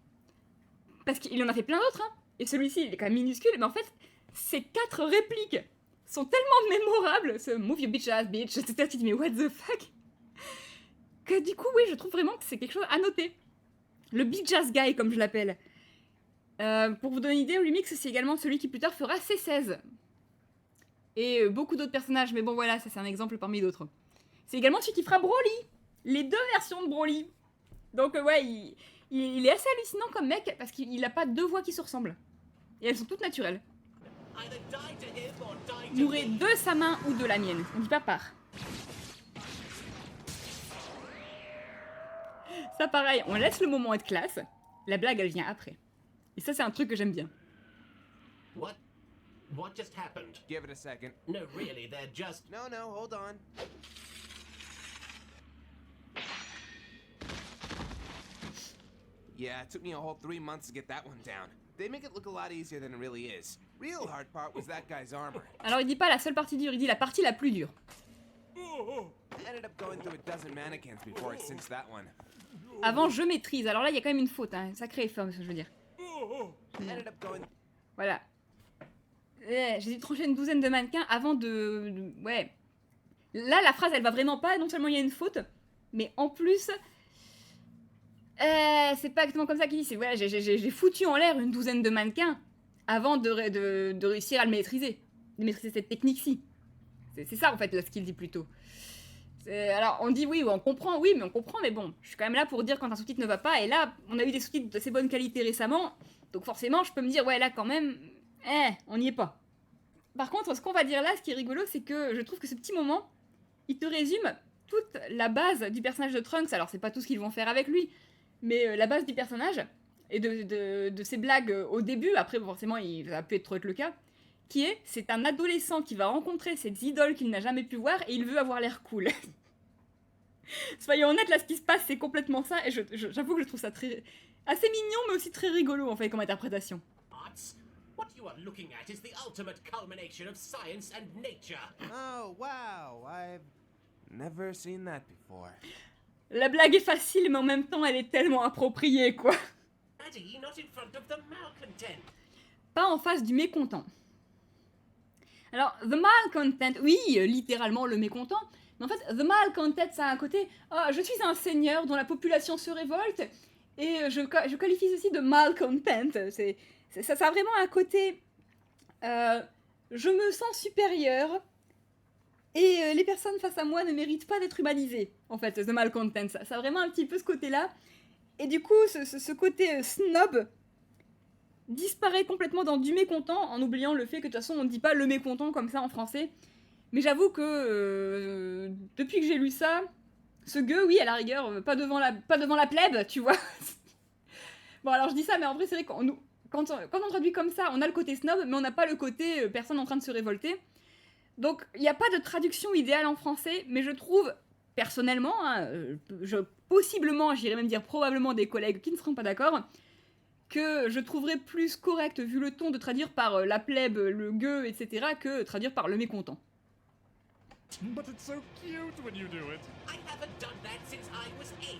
S1: Parce qu'il en a fait plein d'autres, hein. Et celui-ci, il est quand même minuscule, mais en fait, ces 4 répliques sont tellement mémorables, ce move your bitch ass bitch, etc. Tu te dis, mais what the fuck? Que du coup, oui, je trouve vraiment que c'est quelque chose à noter. Le bitch ass guy, comme je l'appelle. Pour vous donner une idée, Remix, c'est également celui qui plus tard fera C16. Et beaucoup d'autres personnages, mais bon voilà, ça c'est un exemple parmi d'autres. C'est également celui qui fera Broly. Les 2 versions de Broly. Donc ouais, il est assez hallucinant comme mec, parce qu'il a pas 2 voix qui se ressemblent. Et elles sont toutes naturelles. Mourrez de sa main ou de la mienne, on dit pas par. Ça pareil, on laisse le moment être classe, la blague elle vient après. Et ça c'est un truc que j'aime bien.
S13: What just happened?
S7: Give it a second.
S13: No, really, they're just...
S14: No, hold on.
S7: Yeah, it took me a whole 3 months to get that one down. They make it look a lot easier than it really is. Real hard part was that guy's armor.
S1: Alors il dit pas la seule partie dure, il dit la partie la plus dure.
S7: I ended up going through a dozen mannequins before I cinched that one.
S1: Avant je maîtrise, alors là il y a quand même une faute, hein, sacré effort, ce que je veux dire.
S7: I ended up going...
S1: Voilà. J'ai dû trancher une douzaine de mannequins avant de... Ouais. Là la phrase elle va vraiment pas, non seulement il y a une faute, mais en plus... c'est pas exactement comme ça qu'il dit, c'est ouais, j'ai foutu en l'air une douzaine de mannequins avant de réussir à le maîtriser. De maîtriser cette technique-ci. C'est ça en fait là ce qu'il dit plutôt. Alors on dit oui, on comprend, oui, mais on comprend, mais bon, je suis quand même là pour dire quand un sous-titre ne va pas, et là on a eu des sous-titres d'assez bonne qualité récemment, donc forcément je peux me dire ouais là quand même, on n'y est pas. Par contre ce qu'on va dire là, ce qui est rigolo, c'est que je trouve que ce petit moment, il te résume toute la base du personnage de Trunks, alors c'est pas tout ce qu'ils vont faire avec lui, mais la base du personnage, et de ses blagues au début, après forcément il va plus trop être le cas, qui est, c'est un adolescent qui va rencontrer cette idole qu'il n'a jamais pu voir, et il veut avoir l'air cool. Soyons honnêtes, là ce qui se passe c'est complètement ça, et j'avoue que je trouve ça assez mignon, mais aussi très rigolo en fait comme interprétation.
S13: What you are looking at is the ultimate culmination of science and nature.
S14: Oh, wow, I've
S7: never seen that before.
S1: La blague est facile, mais en même temps, elle est tellement appropriée, quoi.
S13: Daddy, not in front of the malcontent.
S1: Pas en face du mécontent. Alors, the malcontent, oui, littéralement le mécontent, mais en fait, the malcontent, ça a un côté, je suis un seigneur dont la population se révolte, et je qualifie ceci de malcontent. Ça a vraiment un côté, je me sens supérieur, et les personnes face à moi ne méritent pas d'être humanisées, en fait, the malcontent. Ça a vraiment un petit peu ce côté-là. Et du coup, ce côté snob disparaît complètement dans du mécontent, en oubliant le fait que de toute façon, on ne dit pas le mécontent comme ça en français. Mais j'avoue que depuis que j'ai lu ça, ce gueux, oui, à la rigueur, pas devant la plèbe, tu vois. Bon, alors je dis ça, mais en vrai, c'est vrai quand on traduit comme ça, on a le côté snob, mais on n'a pas le côté personne en train de se révolter. Donc, il n'y a pas de traduction idéale en français, mais je trouve, personnellement, possiblement, j'irais même dire probablement des collègues qui ne seront pas d'accord, que je trouverais plus correct, vu le ton, de traduire par la plèbe, le gueux, etc., que traduire par le mécontent.
S15: But it's so cute when you do it.
S13: I haven't done that since I was 8.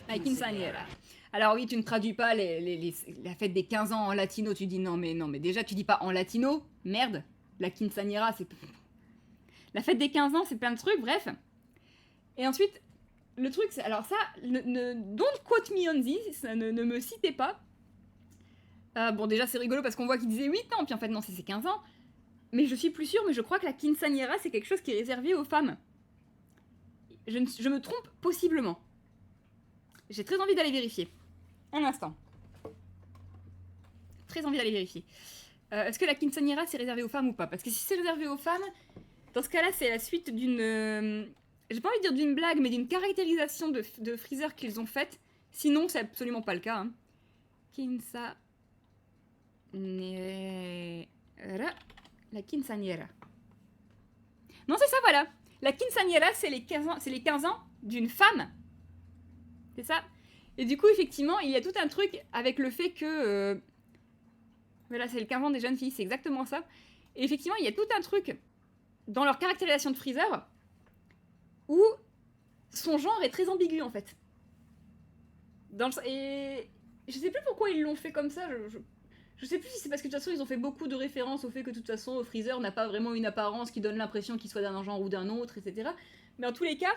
S1: La quinceañera. Alors oui, tu ne traduis pas la fête des 15 ans en latino, tu dis non, mais déjà, tu dis pas en latino, merde. La quinceañera, c'est... La fête des 15 ans, c'est plein de trucs, bref. Et ensuite, le truc, c'est... Alors ça, don't quote me on this, ne me citez pas. Bon, déjà, c'est rigolo parce qu'on voit qu'il disait 8 ans, puis en fait, non, c'est 15 ans. Mais je suis plus sûre, mais je crois que la quinceañera, c'est quelque chose qui est réservé aux femmes. Je me trompe possiblement. J'ai très envie d'aller vérifier. Un instant. Très envie d'aller vérifier. Est-ce que la quinceañera c'est réservé aux femmes ou pas? Parce que si c'est réservé aux femmes, dans ce cas-là, c'est la suite d'une... j'ai pas envie de dire d'une blague, mais d'une caractérisation de Freezer qu'ils ont faite. Sinon, c'est absolument pas le cas. Hein. Quinceañera. La quinceañera. Non, c'est ça, voilà. La quinceañera, c'est les 15 ans d'une femme. C'est ça. Et du coup, effectivement, il y a tout un truc avec le fait que... Voilà, c'est le 15 ans des jeunes filles, c'est exactement ça. Et effectivement, il y a tout un truc dans leur caractérisation de Freezer où son genre est très ambigu, en fait. Et je sais plus pourquoi ils l'ont fait comme ça, je sais plus si c'est parce que de toute façon, ils ont fait beaucoup de références au fait que de toute façon, Freezer n'a pas vraiment une apparence qui donne l'impression qu'il soit d'un genre ou d'un autre, etc. Mais en tous les cas,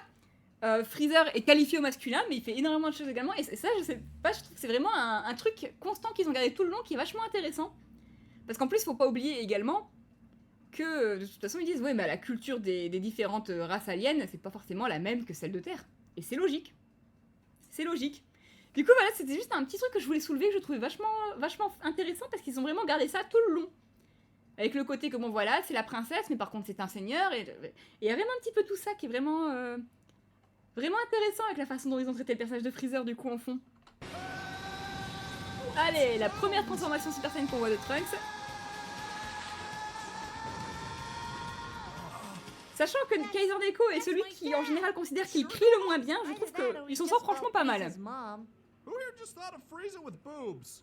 S1: Freezer est qualifié au masculin, mais il fait énormément de choses également, et ça, je sais pas, je trouve que c'est vraiment un truc constant qu'ils ont gardé tout le long, qui est vachement intéressant. Parce qu'en plus, faut pas oublier également que, de toute façon, ils disent, ouais, mais la culture des différentes races aliens, c'est pas forcément la même que celle de Terre. Et c'est logique. C'est logique. Du coup, voilà, c'était juste un petit truc que je voulais soulever, que je trouvais vachement intéressant, parce qu'ils ont vraiment gardé ça tout le long. Avec le côté que, bon, voilà, c'est la princesse, mais par contre, c'est un seigneur, et il y a vraiment un petit peu tout ça qui est vraiment... vraiment intéressant avec la façon dont ils ont traité le personnage de Freezer du coup en fond. Allez, la première transformation Super Saiyan qu'on voit de Trunks. Sachant que Kaiser Neko est celui qui en général considère qu'il crie le moins bien, je trouve qu'il s'en sort franchement pas mal.
S3: Who here just thought of Frieza with boobs?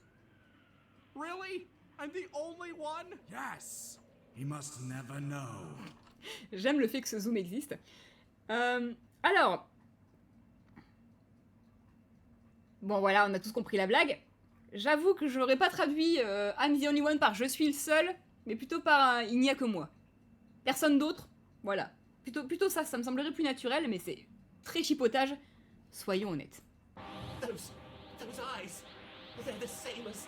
S3: Really? I'm the only one?
S17: Yes. He must never know.
S1: J'aime le fait que ce zoom existe. Alors... Bon voilà, on a tous compris la blague. J'avoue que j'aurais pas traduit I'm the only one par je suis le seul, mais plutôt par il n'y a que moi. Personne d'autre. Voilà. Plutôt ça me semblerait plus naturel, mais c'est très chipotage. Soyons honnêtes.
S13: Those eyes, they're the same as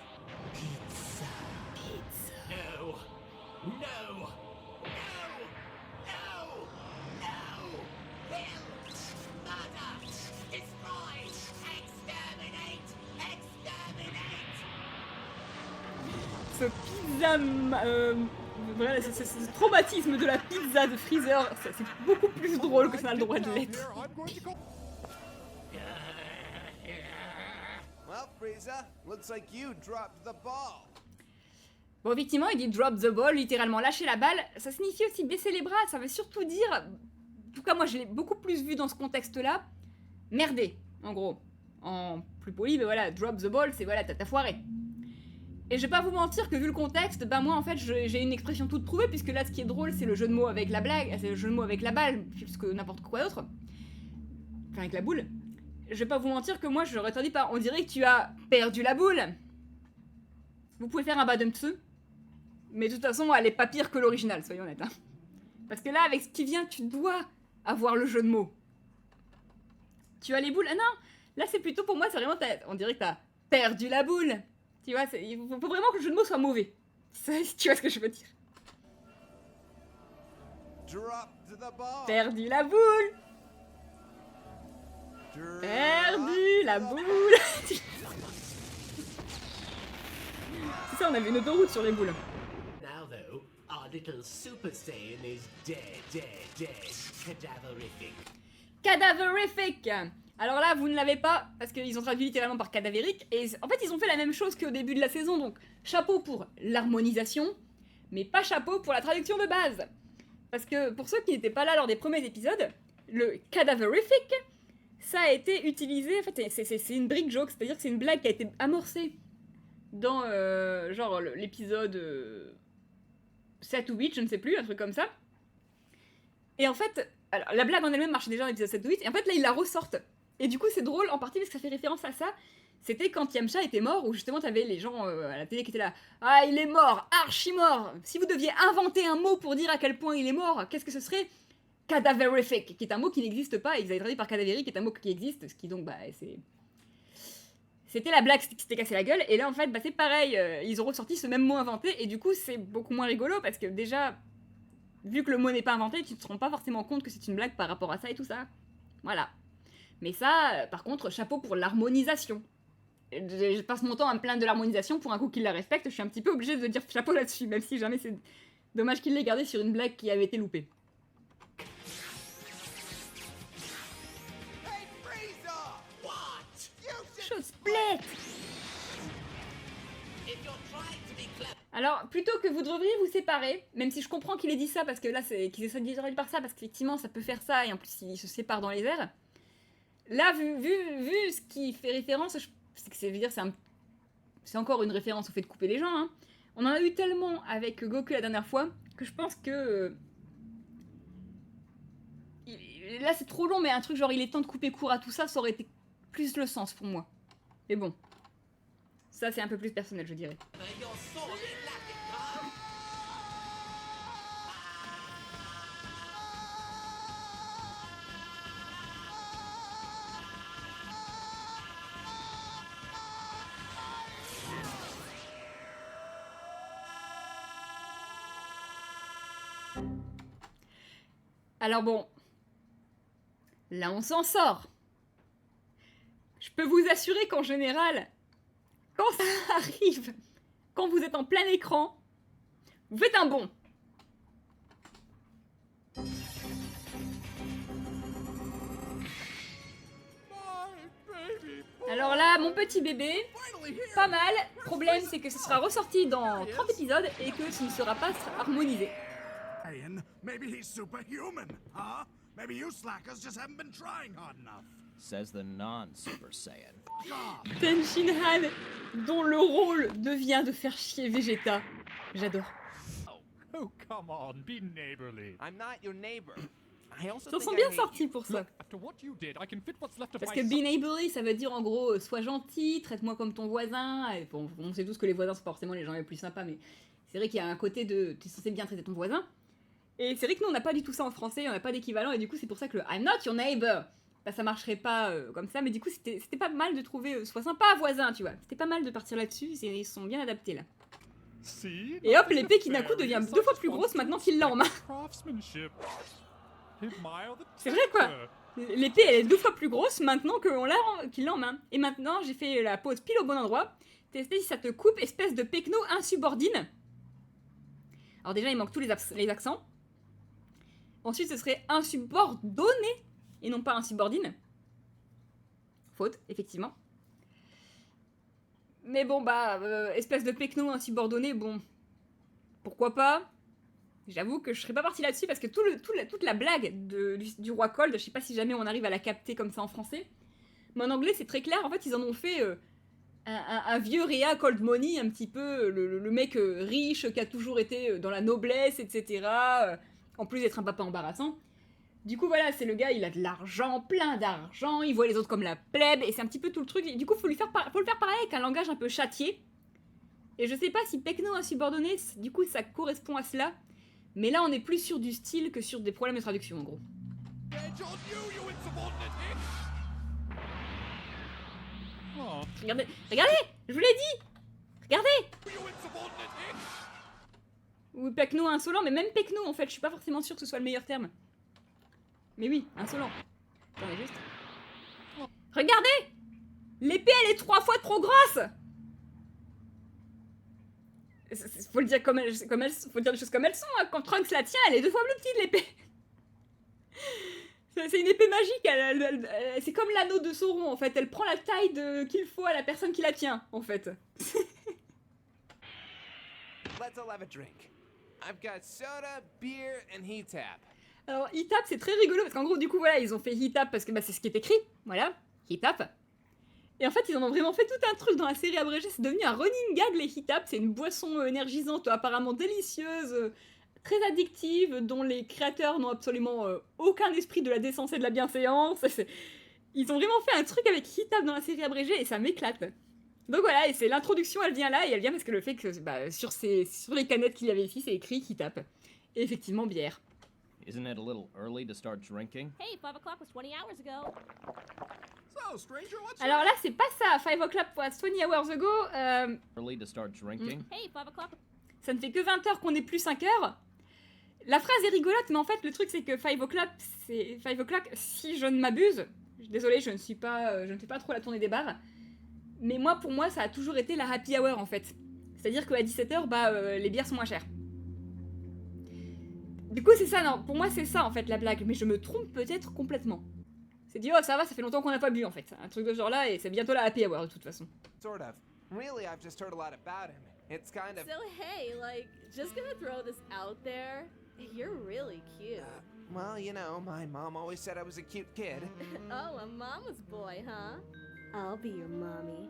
S13: pizza.
S1: Pizza.
S13: No. No. No. No. No. Kill. Murder. Destroy. Exterminate. Exterminate.
S1: Ce pizza... voilà, ce traumatisme de la pizza de Freezer, c'est beaucoup plus drôle que ça n'a le droit de l'être.
S14: Well, Frieza, looks like you dropped the ball.
S1: Bon, effectivement, il dit drop the ball, littéralement lâcher la balle. Ça signifie aussi baisser les bras, ça veut surtout dire, en tout cas moi je l'ai beaucoup plus vu dans ce contexte-là, merder, en gros. En plus poli, mais voilà, drop the ball, c'est voilà, t'as foiré. Et je vais pas vous mentir que vu le contexte, bah moi en fait j'ai une expression toute trouvée, puisque là ce qui est drôle c'est le jeu de mots avec la blague, c'est le jeu de mots avec la balle, plus que n'importe quoi d'autre. Enfin avec la boule. Je vais pas vous mentir que moi j'aurais traduit par on dirait que tu as perdu la boule. Vous pouvez faire un badumtsu, mais de toute façon elle est pas pire que l'original, soyons honnêtes. Hein. Parce que là avec ce qui vient, tu dois avoir le jeu de mots. Tu as les boules. Ah non, là c'est plutôt pour moi, c'est vraiment on dirait que t'as perdu la boule. Tu vois, il faut vraiment que le jeu de mots soit mauvais. Si tu vois ce que je veux dire. Perdu la boule. Perdu la boule. C'est ça, on avait une autoroute sur les boules.
S13: Now though, our little Super Saiyan is dead. Cadaverific.
S1: Cadaverific. Alors là, vous ne l'avez pas, parce qu'ils ont traduit littéralement par cadavérique, et en fait, ils ont fait la même chose qu'au début de la saison, donc chapeau pour l'harmonisation, mais pas chapeau pour la traduction de base. Parce que, pour ceux qui n'étaient pas là lors des premiers épisodes, le cadaverific, ça a été utilisé, en fait, c'est une brick joke, c'est-à-dire que c'est une blague qui a été amorcée dans, genre, l'épisode 7 ou 8, je ne sais plus, un truc comme ça. Et en fait, alors, la blague en elle-même marchait déjà dans l'épisode 7 ou 8, et en fait, là, ils la ressortent. Et du coup, c'est drôle, en partie parce que ça fait référence à ça. C'était quand Yamcha était mort, où justement t'avais les gens à la télé qui étaient là. Ah, il est mort, archi mort. Si vous deviez inventer un mot pour dire à quel point il est mort, qu'est-ce que ce serait? Cadaverific, qui est un mot qui n'existe pas. Ils avaient traduit par cadavérique, qui est un mot qui existe, ce qui donc, bah, c'est... C'était la blague qui s'était cassé la gueule, et là, en fait, bah, c'est pareil. Ils ont ressorti ce même mot inventé, et du coup, c'est beaucoup moins rigolo, parce que déjà, vu que le mot n'est pas inventé, tu te rends pas forcément compte que c'est une blague par rapport à ça et tout ça. Voilà. Mais ça, par contre, chapeau pour l'harmonisation. Je passe mon temps à me plaindre de l'harmonisation pour un coup qu'il la respecte, je suis un petit peu obligée de dire chapeau là-dessus, même si jamais c'est dommage qu'il l'ait gardé sur une blague qui avait été loupée. Chose split. Alors, plutôt que vous devriez vous séparer, même si je comprends qu'il ait dit ça, parce que là, qu'il essaie de dire par ça, parce qu'effectivement, ça peut faire ça, et en plus, il se sépare dans les airs. Là, vu ce qui fait référence, c'est que c'est encore une référence au fait de couper les gens. Hein. On en a eu tellement avec Goku la dernière fois que je pense que là c'est trop long, mais un truc genre il est temps de couper court à tout ça, ça aurait été plus le sens pour moi. Mais bon, ça c'est un peu plus personnel, je dirais. Alors bon, là on s'en sort. Je peux vous assurer qu'en général, quand ça arrive, quand vous êtes en plein écran, vous faites un bond. Alors là, mon petit bébé, pas mal. Problème, c'est que ce sera ressorti dans 30 épisodes et que ce ne sera pas harmonisé.
S17: Saying maybe he's superhuman, huh? Maybe you slackers just haven't been trying hard enough.
S18: Says the non-Super Saiyan.
S1: Ten Shin Han, dont le rôle devient de faire chier Vegeta. J'adore.
S15: Oh, come on, be neighborly.
S14: I'm not your neighbor. I also
S1: Ils s'en
S14: think
S1: sont
S14: I
S1: bien
S14: hate
S1: sortis
S14: you.
S1: pour ça.
S15: After what you did, I can fit what's left of
S1: Parce
S15: my
S1: que be neighborly, ça veut dire en gros, sois gentil, traite-moi comme ton voisin. Et bon, on sait tous que les voisins sont pas forcément les gens les plus sympas, mais c'est vrai qu'il y a un côté de tu es censé bien traiter ton voisin. Et c'est vrai que nous on n'a pas du tout ça en français, on n'a pas d'équivalent, et du coup c'est pour ça que le I'm not your neighbor, bah ça marcherait pas comme ça, mais du coup c'était pas mal de trouver sois sympa voisin, tu vois. C'était pas mal de partir là-dessus, ils sont bien adaptés là. Et hop, l'épée Kinaku devient 2 fois plus grosse maintenant qu'il l'a en main. C'est vrai quoi. L'épée elle est 2 fois plus grosse maintenant qu'il l'a en main. Et maintenant j'ai fait la pause pile au bon endroit. Tester si ça te coupe, espèce de pecno insubordine. Alors déjà il manque tous les accents. Ensuite ce serait insubordonné et non pas insubordine. Faute, effectivement. Mais bon bah, espèce de pecno insubordonné, bon, pourquoi pas. J'avoue que je serais pas partie là-dessus parce que toute la blague du roi Cold, je sais pas si jamais on arrive à la capter comme ça en français, mais en anglais c'est très clair, en fait ils en ont fait un vieux Rhea Cold Money, un petit peu le mec riche qui a toujours été dans la noblesse, etc. En plus d'être un papa embarrassant. Du coup voilà, c'est le gars, il a de l'argent, plein d'argent, il voit les autres comme la plèbe, et c'est un petit peu tout le truc. Et du coup faut le faire pareil avec un langage un peu châtié. Et je sais pas si pecno insubordonné, du coup ça correspond à cela. Mais là, on est plus sur du style que sur des problèmes de traduction, en gros.
S15: Oh.
S1: Regardez, je vous l'ai dit. Regardez. Ou pecno insolent, mais même pecno, en fait, je suis pas forcément sûre que ce soit le meilleur terme. Mais oui, insolent. Attendez juste. Regardez. L'épée, elle est 3 fois trop grosse. Faut le dire faut dire les choses comme elles sont. Hein. Quand Trunks la tient, elle est 2 fois plus petite l'épée. C'est une épée magique. C'est comme l'anneau de Sauron en fait. Elle prend la taille qu'il faut à la personne qui la tient en fait.
S14: Let's all have a drink. I've got soda, beer, and heat tap.
S1: Alors heat tap c'est très rigolo parce qu'en gros du coup voilà ils ont fait heat tap parce que bah, c'est ce qui est écrit. Voilà, heat tap. Et en fait, ils en ont vraiment fait tout un truc dans la série abrégée. C'est devenu un running gag, les heat tap. C'est une boisson énergisante, apparemment délicieuse, très addictive, dont les créateurs n'ont absolument aucun esprit de la décence et de la bienséance. Ils ont vraiment fait un truc avec heat tap dans la série abrégée et ça m'éclate. Donc voilà, et c'est l'introduction, elle vient là, et elle vient parce que le fait que bah, sur les canettes qu'il y avait ici, c'est écrit heat tap. Et effectivement, bière.
S18: Isn't it a little early to start drinking?
S10: Hey, 5 o'clock was 20 hours ago.
S14: So, stranger, what's
S1: Alors là, c'est pas ça. 5 o'clock was 20 hours ago.
S18: Early to start drinking?
S10: Hey, 5 o'clock.
S1: Ça ne fait que 20 heures qu'on est plus 5 heures. La phrase est rigolote, mais en fait, le truc, c'est que 5 o'clock, c'est 5 o'clock, si je ne m'abuse. Désolée, je ne fais pas trop la tournée des bars. Mais moi, pour moi, ça a toujours été la happy hour, en fait. C'est-à-dire qu'à 17h, bah, les bières sont moins chères. Du coup, c'est ça, non. Pour moi, c'est ça, en fait, la blague. Mais je me trompe peut-être complètement. C'est dit, oh, ça va, ça fait longtemps qu'on n'a pas bu, en fait. Un truc de ce genre-là, et c'est bientôt la happy hour, de toute façon.
S14: Sort of. Really, I've just heard a lot about him. It's kind of...
S10: So hey, like, just gonna throw this out there. You're really cute.
S14: Well, you know, my mom always said I was a cute kid.
S10: Oh, a mama's boy, huh? I'll be your mommy.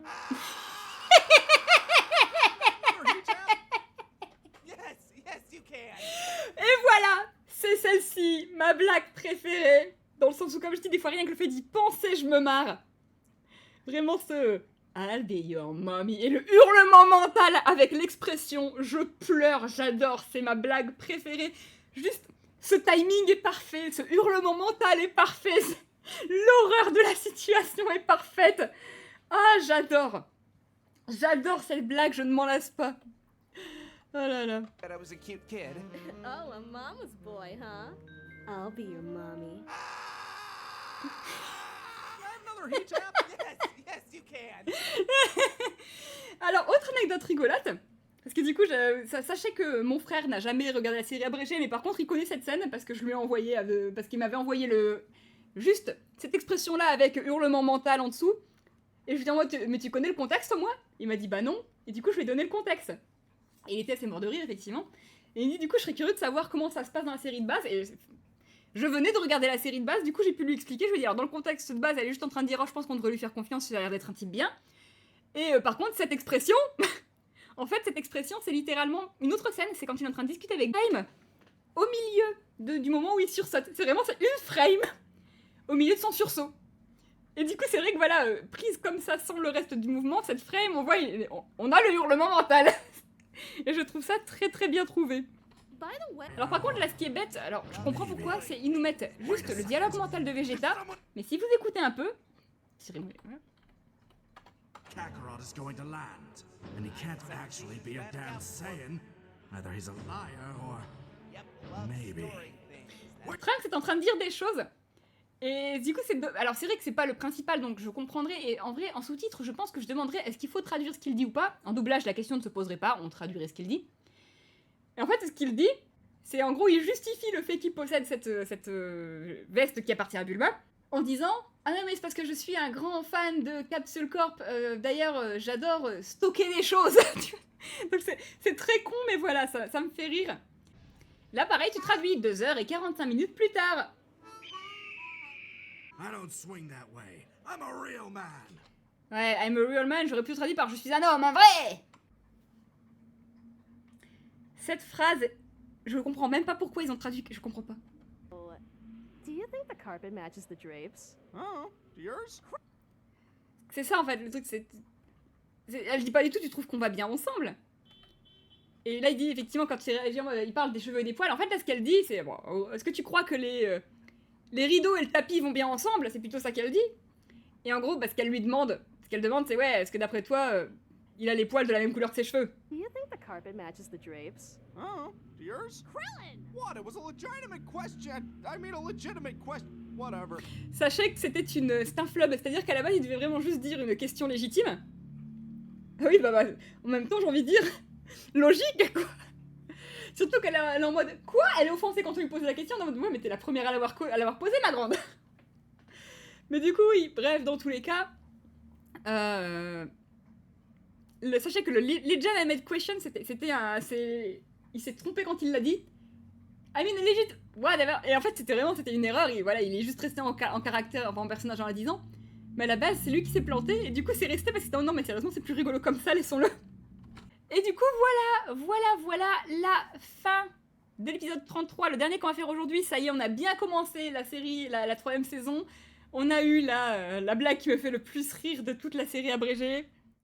S14: Yes, you can.
S1: Et voilà, c'est celle-ci, ma blague préférée. Dans le sens où, comme je dis, des fois, rien que le fait d'y penser, je me marre. Vraiment ce I'll be your mommy et le hurlement mental avec l'expression je pleure, j'adore, c'est ma blague préférée. Juste, ce timing est parfait, ce hurlement mental est parfait, l'horreur de la situation est parfaite. Ah, j'adore. J'adore cette blague, je ne m'en lasse pas. Oh là là.
S14: I was a cute kid.
S10: Oh, a mama's boy, huh? I'll be your mommy.
S14: Yes, you can.
S1: Alors, autre anecdote rigolote, parce que du coup, sachez que mon frère n'a jamais regardé la série abrégée, mais par contre, il connaît cette scène parce que je lui ai envoyé, parce qu'il m'avait envoyé juste cette expression-là avec hurlement mental en dessous. Et je lui dis en mode, mais tu connais le contexte, moi? Il m'a dit, bah non. Et du coup, je lui ai donné le contexte. Et il était assez mort de rire, effectivement. Et il me dit, du coup, je serais curieux de savoir comment ça se passe dans la série de base. Et je venais de regarder la série de base, du coup, j'ai pu lui expliquer. Je lui ai dit, alors, dans le contexte de base, elle est juste en train de dire, oh, je pense qu'on devrait lui faire confiance, il a l'air d'être un type bien. Et par contre, cette expression, en fait, cette expression, c'est littéralement une autre scène. C'est quand il est en train de discuter avec Frame, au milieu du moment où il sursaute. C'est vraiment une frame au milieu de son sursaut. Et du coup, c'est vrai que voilà, prise comme ça, sans le reste du mouvement, cette frame, on voit, on a le hurlement mental. Et je trouve ça très très bien trouvé. Alors par contre, là, ce qui est bête, alors je comprends pourquoi, c'est ils nous mettent juste le dialogue mental de Vegeta, mais si vous écoutez un peu...
S17: Kakarot is going to land, and he can't actually be a damn Saiyan. Either he's a liar or maybe.
S1: Trunks est en train de dire des choses. Et du coup, alors c'est vrai que c'est pas le principal, donc je comprendrai. Et en vrai, en sous-titre, je pense que je demanderais est-ce qu'il faut traduire ce qu'il dit ou pas. En doublage, la question ne se poserait pas, on traduirait ce qu'il dit. Et en fait, ce qu'il dit, c'est en gros, il justifie le fait qu'il possède cette veste qui appartient à Bulma, en disant « Ah non, mais c'est parce que je suis un grand fan de Capsule Corp, d'ailleurs, j'adore stocker des choses !» Donc c'est très con, mais voilà, ça me fait rire. Là, pareil, tu traduis 2h45 plus tard.
S17: I don't swing that way. I'm a real man.
S1: Ouais, I'm a real man, j'aurais pu traduire par je suis un homme, un vrai. Cette phrase, je comprends même pas pourquoi ils ont traduit, je comprends pas.
S10: Do you think the carpet matches the drapes?
S17: Oh, yours?
S1: C'est ça en fait, le truc c'est... Elle dit pas du tout, tu trouves qu'on va bien ensemble. Et là il dit effectivement quand il parle des cheveux et des poils, en fait là ce qu'elle dit c'est... Bon, est-ce que tu crois que les rideaux et le tapis vont bien ensemble? C'est plutôt ça qu'elle dit. Et en gros, ce qu'elle lui demande, c'est ouais, est-ce que d'après toi, il a les poils de la même couleur que ses cheveux?
S10: Do you think the carpet matches the drapes?
S17: Oh, yours? Krillin! What? It was a legitimate question. I mean, a legitimate question. Whatever.
S1: Sachez que c'est un flub, c'est-à-dire qu'à la base, il devait vraiment juste dire une question légitime. Ah oui, en même temps, j'ai envie de dire, logique, quoi. Surtout qu'elle est en mode, quoi? Elle est offensée quand on lui pose la question, en mode, ouais, mais t'es la première à l'avoir posée, ma grande. Mais du coup, oui, bref, dans tous les cas, sachez que le legitimate question, il s'est trompé quand il l'a dit. I mean, legit, whatever. Et en fait, c'était une erreur, et voilà, il est juste resté en caractère, enfin en personnage en la disant. Mais à la base, c'est lui qui s'est planté, et du coup, c'est resté parce que non, mais sérieusement, c'est plus rigolo comme ça, laissons-le. Et du coup, voilà la fin de l'épisode 33, le dernier qu'on va faire aujourd'hui. Ça y est, on a bien commencé la série, la 3ème saison. On a eu la blague qui me fait le plus rire de toute la série abrégée.